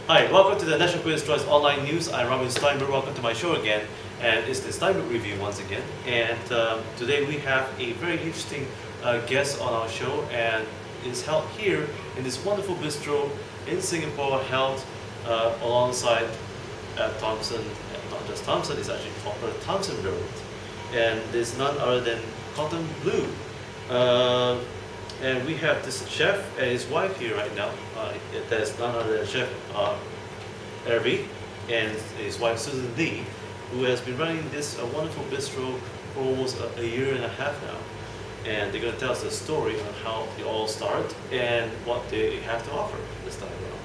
Hi, welcome to the National Quiz Choice Online News. I'm Robin Stienberg. Welcome to my show again, and it's the Stienberg Review once again. And today we have a very interesting guest on our show, and it's held here in this wonderful bistro in Singapore, held alongside Thompson, not just Thompson, it's actually called Thompson Road, and there's none other than Cotton Bleu. And we have this chef and his wife here right now. There's none other than Chef Hervé and his wife Susan Lee, who has been running this wonderful bistro for almost a year and a half now. And they're going to tell us a story on how it all started and what they have to offer this time around.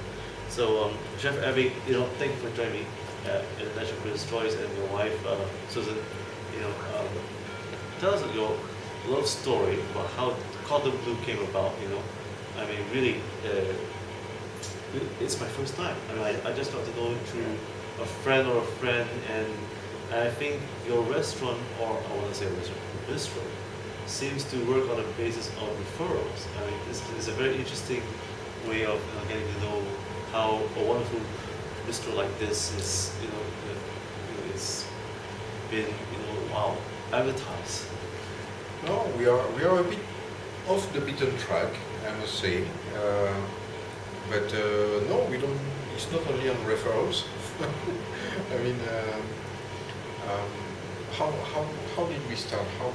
So, Chef Hervé, thank you for joining me in the National Quiz Choice, and your wife Susan. Tell us your love story about how Cotton Bleu came about. I mean, really, it's my first time. I just got to know it through a friend or a friend, and I think your restaurant, or I want to say restaurant, bistro, seems to work on a basis of referrals. I mean, this is a very interesting way of getting to know how a wonderful bistro like this is, it's been, advertised. No, we are a bit off the beaten track, I must say. But no, we don't. It's not only on referrals. I mean, how did we start? How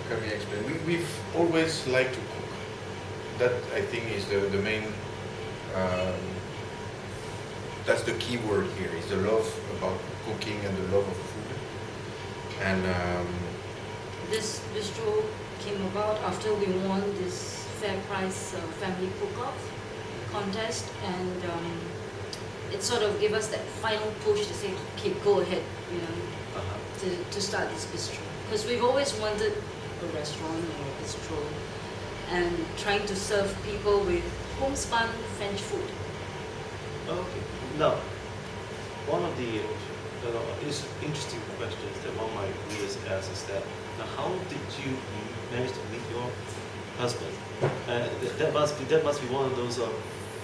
can we explain? We've always liked to cook. That, I think, is the main. That's the key word here. Is the love about cooking and the love of food. And this bistro came about after we won this Fair Price Family Cook-Off contest, and it sort of gave us that final push to say, okay, go ahead, to start this bistro. Because we've always wanted a restaurant or a bistro and trying to serve people with homespun French food. Okay. Now, one of the interesting questions that one of my readers asks is that, now how did you manage to meet your husband? That must be one of those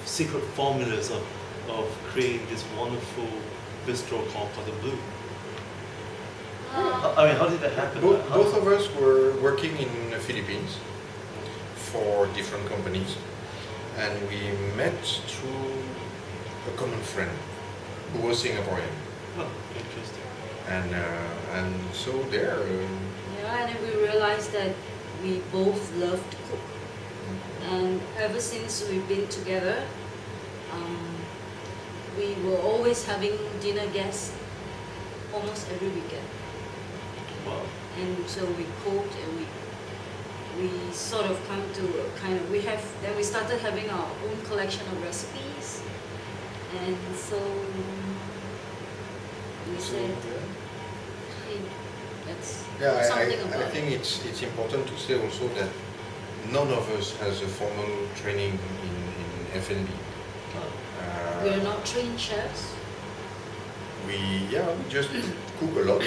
secret formulas of creating this wonderful bistro called Cotton Bleu. How did that happen? Both of us were working in the Philippines for different companies, and we met through a common friend who was Singaporean. Oh, interesting. And so there. And then we realized that we both love to cook. And ever since we've been together, we were always having dinner guests almost every weekend. Wow. And so we cooked, and we sort of come to then we started having our own collection of recipes. And so we said, hey, let's do something about it. I think it's important to say also that none of us has a formal training in F&B. We are not trained chefs. We just cook a lot,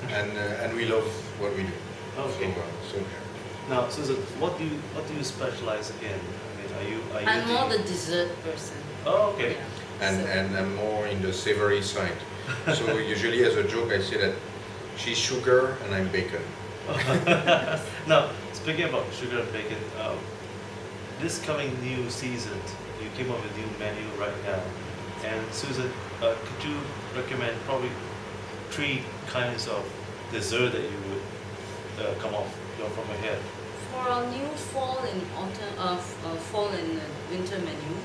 and we love what we do. Okay. So Now, Susan, what do you specialize in? I mean, are you? I'm more the dessert person. Oh, okay. Yeah. and I'm more in the savory side. So usually, as a joke, I say that she's sugar and I'm bacon. Now, speaking about sugar and bacon, this coming new season, you came up with a new menu right now. And Susan, could you recommend probably 3 kinds of dessert that you would come off from your head? For our new fall and winter menu,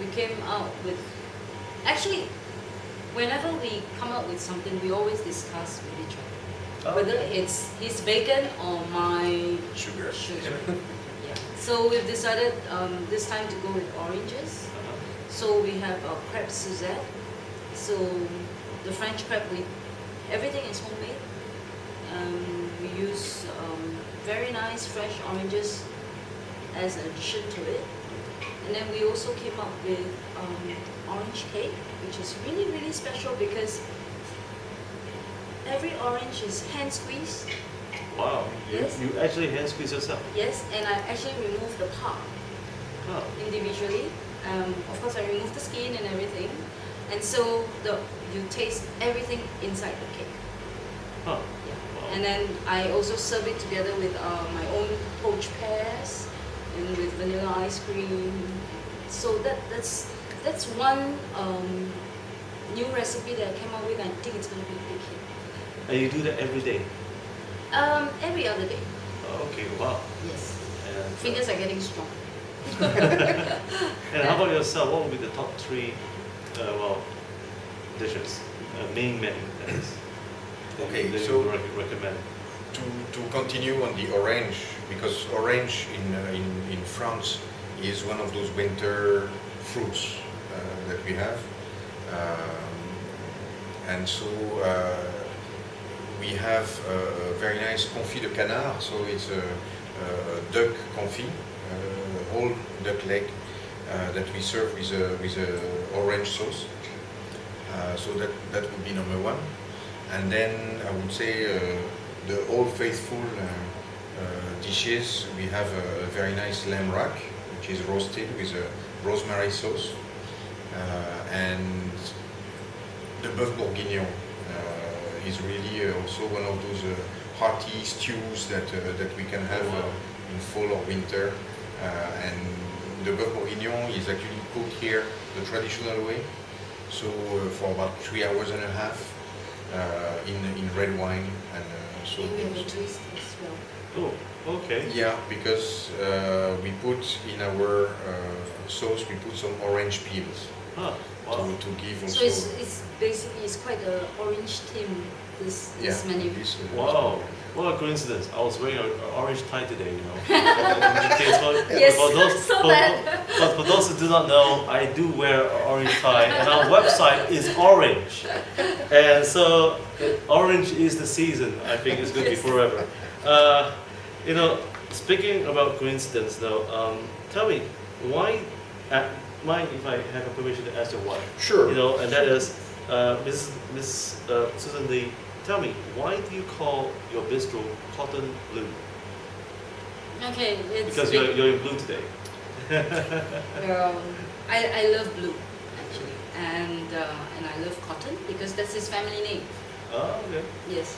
we came out with. Actually, whenever we come up with something, we always discuss with each other. Whether it's his bacon or my Sugar. Yeah. So we've decided this time to go with oranges. So we have our crêpe Suzette. So the French crêpe, everything is homemade. We use very nice fresh oranges as an addition to it. And then we also came up with orange cake, which is really, really special because every orange is hand squeezed. Wow, Yes. you actually hand squeeze yourself? Yes, and I actually remove the pulp Oh. individually. Of course, I remove the skin and everything, and so you taste everything inside the cake. Huh. Yeah. Wow. And then I also serve it together with my own poached pears and with vanilla ice cream. So that's one new recipe that I came up with. I think it's gonna be a big hit. And you do that every day? Every other day. Oh, okay, wow. Yes. And, Fingers are getting strong. and how about yourself? What would be the top three, dishes, main menu that is? Okay, that so- you would recommend. To continue on the orange, because orange in France is one of those winter fruits that we have, and so we have a very nice confit de canard. So it's a duck confit, whole duck leg that we serve with a orange sauce. So that would be number one, and then I would say. The old faithful dishes, we have a very nice lamb rack, which is roasted with a rosemary sauce, and the bœuf bourguignon is really also one of those hearty stews that we can have in fall or winter, and the bœuf bourguignon is actually cooked here the traditional way, so for about 3 hours and a half in red wine and. So We have a twist as well. Oh, okay. yeah, because we put in our sauce, we put some orange peels Huh, wow. to give also. So it's basically quite an orange theme. This menu. this, Wow, what a coincidence. I was wearing an orange tie today, you know. Yes, for those, so that. but for those who do not know, I do wear an orange tie, and our website is orange. And so, orange is the season. I think it's going to be Yes. forever. You know, speaking about coincidence though, tell me, why, mind if I have a permission to ask your wife? Sure. You know, and that is, Miss Susan Lee, tell me, why do you call your bistro Cotton Bleu? Okay, it's Because you're in blue today. I love Bleu actually, and I love Cotton because that's his family name. Oh, okay. Yes.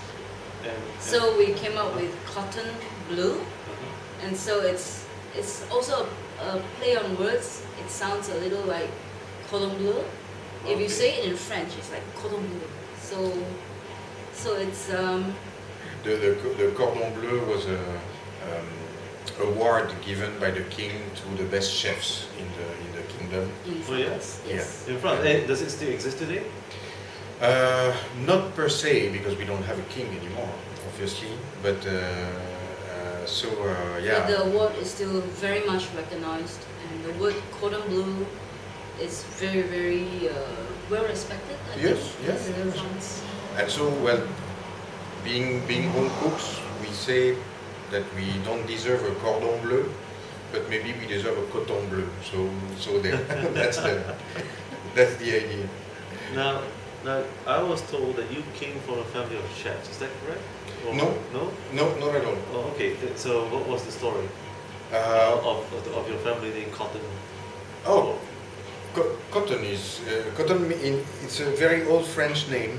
And, So we came up with Cotton Bleu, uh-huh. and so it's also a play on words. It sounds a little like cordon bleu. If you Okay. say it in French, it's like cordon bleu. So it's The cordon bleu was a award given by the king to the best chefs in the kingdom. in Oh, yeah? France. Yes. In France. Eh, does it still exist today? Not per se, because we don't have a king anymore, obviously. But But yeah. the award is still very much recognized, and the word cordon bleu is very, very well respected. I Yes, think, yes, in yes. France. And so, well, being home cooks, we say that we don't deserve a cordon bleu, but maybe we deserve a coton bleu. So there, that's the idea. Now, I was told that you came from a family of chefs. Is that correct? Or No. No? No, not at all. Oh, okay. So what was the story of your family named Cotton? Oh, cotton is it's a very old French name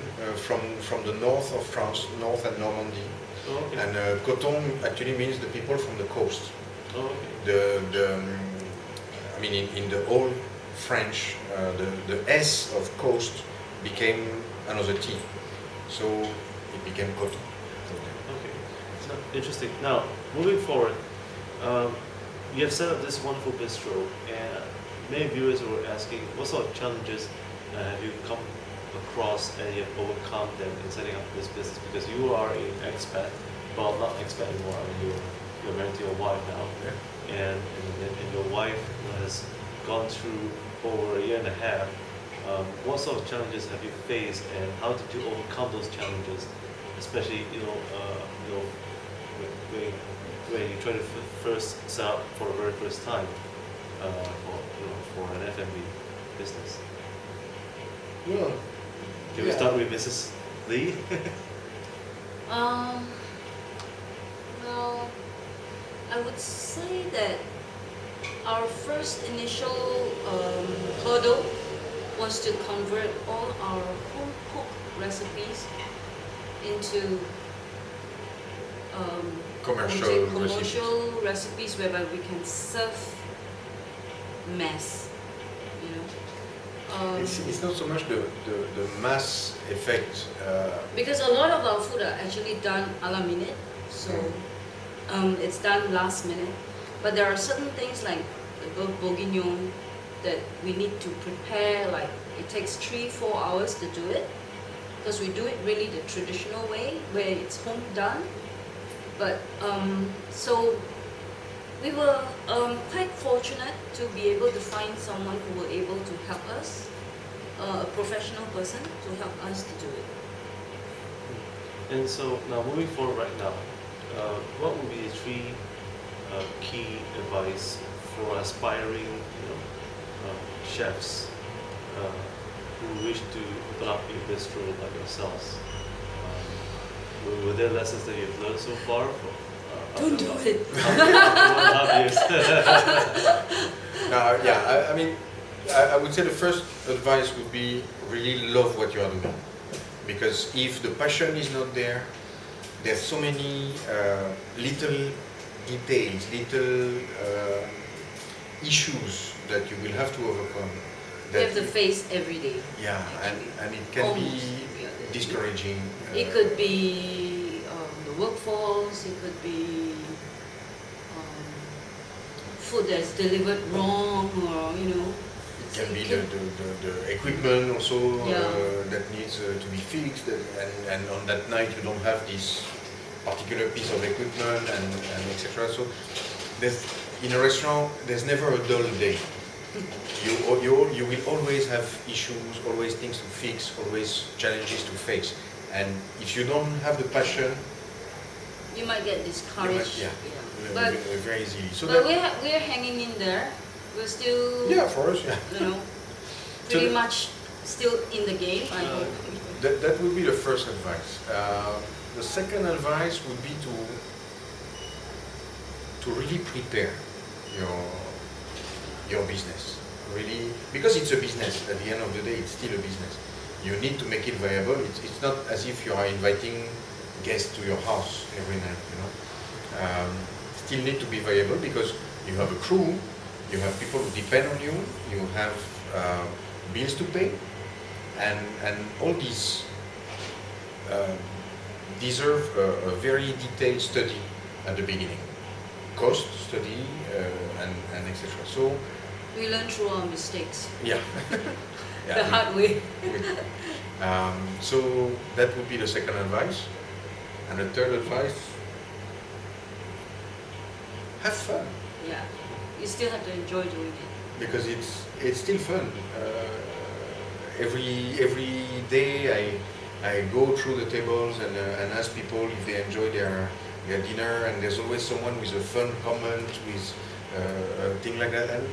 from the north of France, north and Normandy, Oh, okay. and coton actually means the people from the coast. Oh, okay. I mean, in the old French, the S of coast became another T, so it became cotton. Okay. So, interesting. Now, moving forward, you have set up this wonderful bistro, and many viewers were asking, what sort of challenges have you come across and you have overcome them in setting up this business? Because you are an expat, well, not expat anymore. I mean, you're married to your wife now, Yeah. and your wife has gone through over a year and a half. What sort of challenges have you faced, and how did you overcome those challenges? Especially, when you try to first set up for the very first time for an F&B business. Well, Can we start with Mrs. Lee? Well, I would say that our first initial hurdle was to convert all our home cooked recipes into commercial recipes whereby we can serve mass, you know. It's not so much the mass effect. Because a lot of our food are actually done a la minute, so it's done last minute. But there are certain things like the beef bourguignon that we need to prepare, like it takes 3-4 hours to do it, because we do it really the traditional way, where it's home done. But so we were quite fortunate to be able to find someone who were able to help us, a professional person to help us to do it. And so now moving forward right now, what would be the 3 key advice for aspiring, chefs who wish to open up a bistro like yourselves? Were there lessons that you've learned so far? Don't do it. I mean, I would say the first advice would be really love what you are doing. Because if the passion is not there, there's so many little details, little issues that you will have to overcome. You have to face every day. Yeah, and it can be discouraging. It could be the workforce, it could be food that's delivered wrong, or It can be the equipment also that needs to be fixed, and on that night you don't have this particular piece of equipment, and etc. So in a restaurant there's never a dull day. You will always have issues, always things to fix, always challenges to face. And if you don't have the passion, you might get discouraged. But very easily. So but we're hanging in there. We're still for us, pretty much still in the game. I hope. That would be the first advice. The second advice would be to really prepare your business, really, because it's a business. At the end of the day, it's still a business. You need to make it viable. It's not as if you are inviting guests to your house every night. Still need to be viable because you have a crew, you have people who depend on you, you have bills to pay, and all these deserve a very detailed study at the beginning, cost study and etc. So we learn through our mistakes. The hard way. So that would be the second advice, and the third advice: have fun. Yeah, you still have to enjoy doing it. Because it's still fun. Every day I go through the tables and ask people if they enjoy their dinner, and there's always someone with a fun comment, with a thing like that. And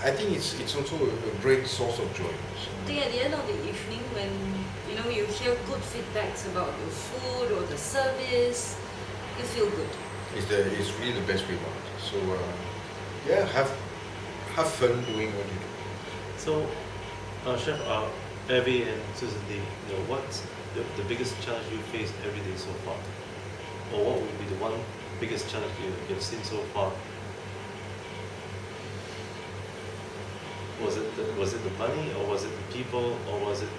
I think it's also a great source of joy. So. I think at the end of the evening, when you hear good feedbacks about your food or the service, you feel good. It's really the best reward. So have fun doing what you do. So, Chef Evie and Susan D, what's the biggest challenge you faced every day so far? Or what would be the one biggest challenge you've seen so far? Was it the money, or was it the people, or was it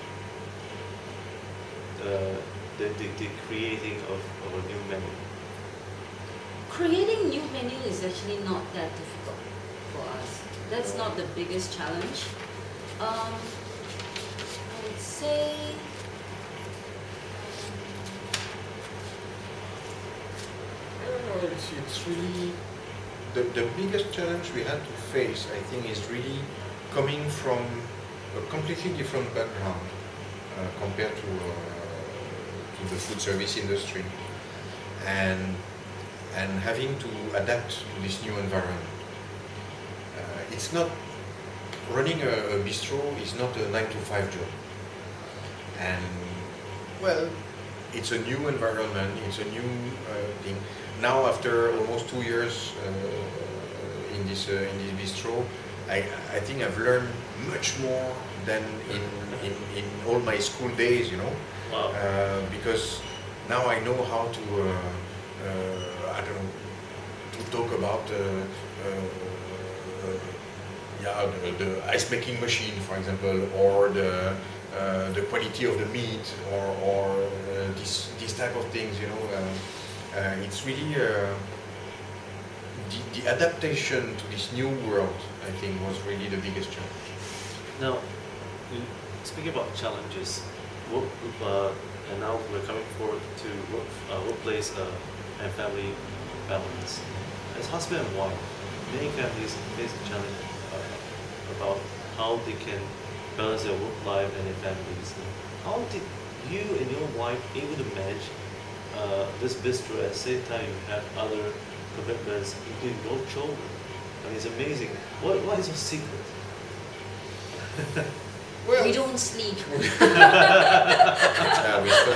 the creating of a new menu? Creating new menu is actually not that difficult for us. That's not the biggest challenge. I would say I don't know. It's really the biggest challenge we had to face. I think is really coming from a completely different background compared to the food service industry, and having to adapt to this new environment. It's not running a bistro is not a 9-to-5 job, and it's a new environment. It's a new thing. Now, after almost 2 years in this bistro, I think I've learned much more than in all my school days, you know. Wow. Because now I know how to, I don't know, to talk about yeah, the ice making machine, for example, or the quality of the meat, or this type of things, you know. It's really the adaptation to this new world, I think, was really the biggest challenge. Now, speaking about challenges, and now we're coming forward to workplace and family balance. As husband and wife, many families face a challenge about how they can balance their work life and their families. How did you and your wife able to manage this bistro at the same time you have other commitments, including your children? I mean, it's amazing. What is your secret? Well, We don't sleep. we stopped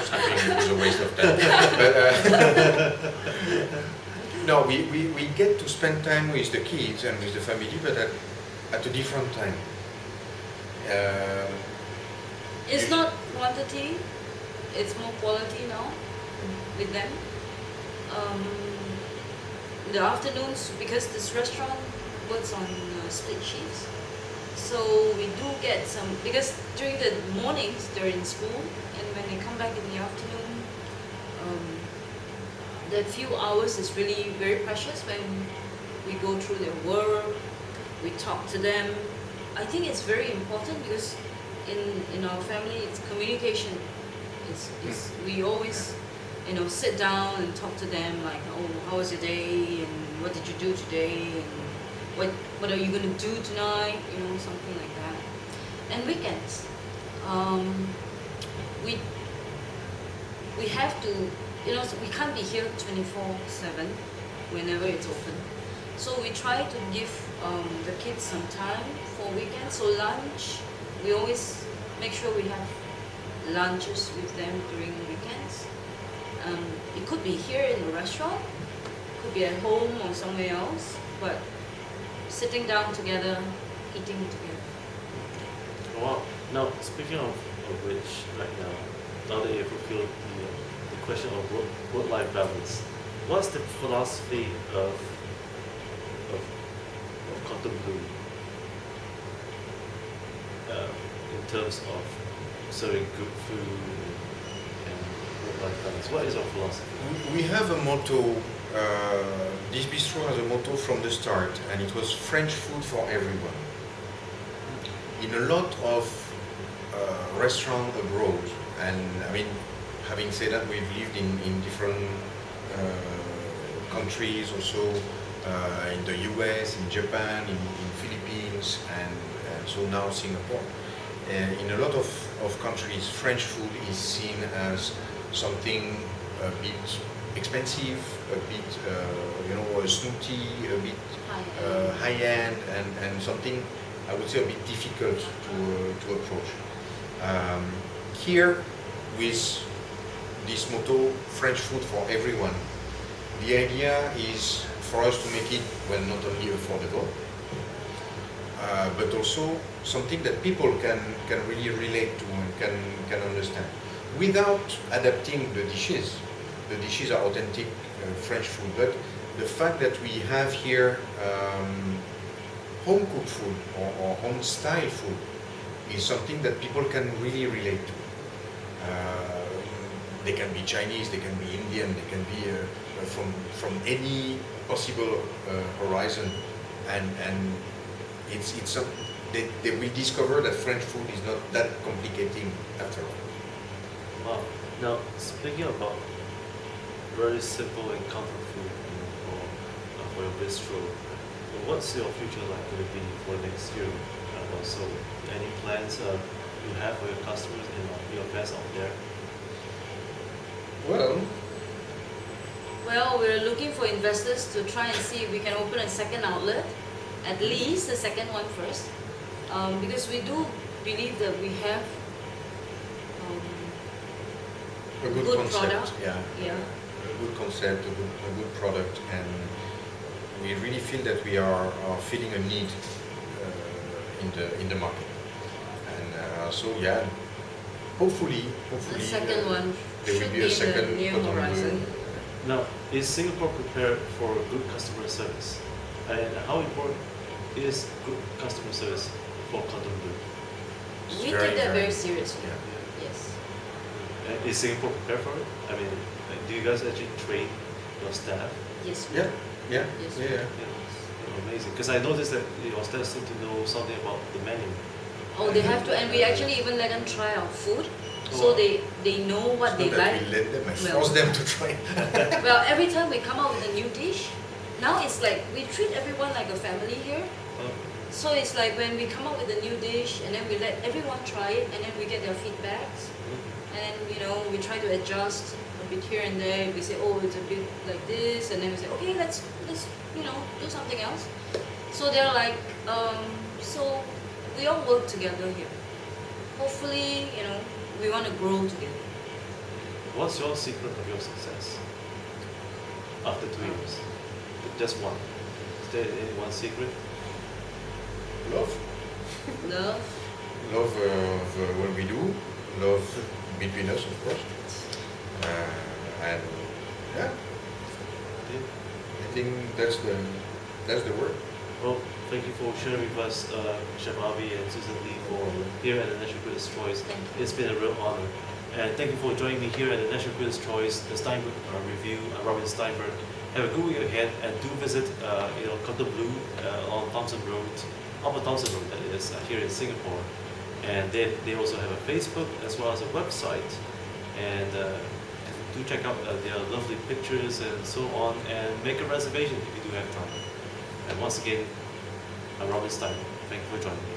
sleeping. It was a waste of time. But, no, we get to spend time with the kids and with the family, but at a different time. It's not quantity, it's more quality now with them. In the afternoons, because this restaurant works on split shifts, so we do get some, because during the mornings they're in school, and when they come back in the afternoon, that few hours is really very precious when we go through their work, we talk to them. I think it's very important because in our family, it's communication. We always, sit down and talk to them like, oh, how was your day, and what did you do today, and what are you going to do tonight, something like that. And weekends, we have to, we can't be here 24/7 whenever it's open. So we try to give the kids some time for weekends. So lunch, we always make sure we have lunches with them during weekends. It could be here in the restaurant, could be at home or somewhere else, but sitting down together, eating together. Wow. Now, speaking of which, right now that you fulfilled the question of work-life balance, what's the philosophy of Cotton Bleu in terms of serving good food and work-life balance? What is our philosophy? We have a motto. This bistro has a motto from the start, and it was French food for everyone. In a lot of restaurants abroad, and I mean, having said that, we've lived in different countries, also in the US, in Japan, in Philippines, and so now Singapore. In a lot of countries, French food is seen as something a bit expensive, a bit, snooty, a bit high-end, and something, I would say, a bit difficult to approach. Here, with this motto, French food for everyone, the idea is for us to make it, well, not only affordable, but also something that people can really relate to and can understand, without adapting the dishes. The dishes are authentic French food, but the fact that we have here home-cooked food or home-style food is something that people can really relate to. They can be Chinese, they can be Indian, they can be from any possible horizon, and they will discover that French food is not that complicating after all. Wow. Now, speaking about very simple and comfort food for your bistro, what's your future like going to be for next year? Also, any plans you have for your customers and your fans out there? Well, we're looking for investors to try and see if we can open a second outlet, at least the second one first, because we do believe that we have a good concept, product. Yeah. A good concept, a good product, and we really feel that we are filling a need in the market. And so yeah, hopefully The second one there will should be be a in second the near Cordon Bleu. horizon. Now, is Singapore prepared for good customer service? And how important is good customer service for Cordon Bleu? It's We take that very seriously. Yeah. Yes. Is Singapore prepared for it? I mean, do you guys actually train your staff? Yes. Yeah, yeah, Yes. yeah. Amazing. Because I noticed that your staff seem to know something about the menu. Oh, they have to, and we actually even let them try our food, Oh. so they know what they It's not that like. we let them, I Well- force them to try. Well, every time we come out with a new dish, now it's like we treat everyone like a family here. Oh, So it's like when we come up with a new dish, and then we let everyone try it, and then we get their feedbacks, and then we try to adjust a bit here and there. We say, oh, it's a bit like this, and then we say, okay, let's do something else. So they're like, so we all work together here. Hopefully, we want to grow together. What's your secret of your success after 2 years? Just one. Is there any one secret? Love. Love. Love what we do, love between us, of course. And yeah, I think that's the word. Well, thank you for sharing with us, Chef Avi and Susan Lee, for here at the National Critics' Choice. Thank you. It's been a real honor. And thank you for joining me here at the National Critics' Choice, the Steinberg review. Robin Steinberg. Have a good week ahead, and do visit, Cordon Bleu on Thompson Road, Upper Thompson Road, that is, here in Singapore. And they also have a Facebook as well as a website. And do check out their lovely pictures and so on, and make a reservation if you do have time. And once again, I'm Robin Steinberg. Thank you for joining me.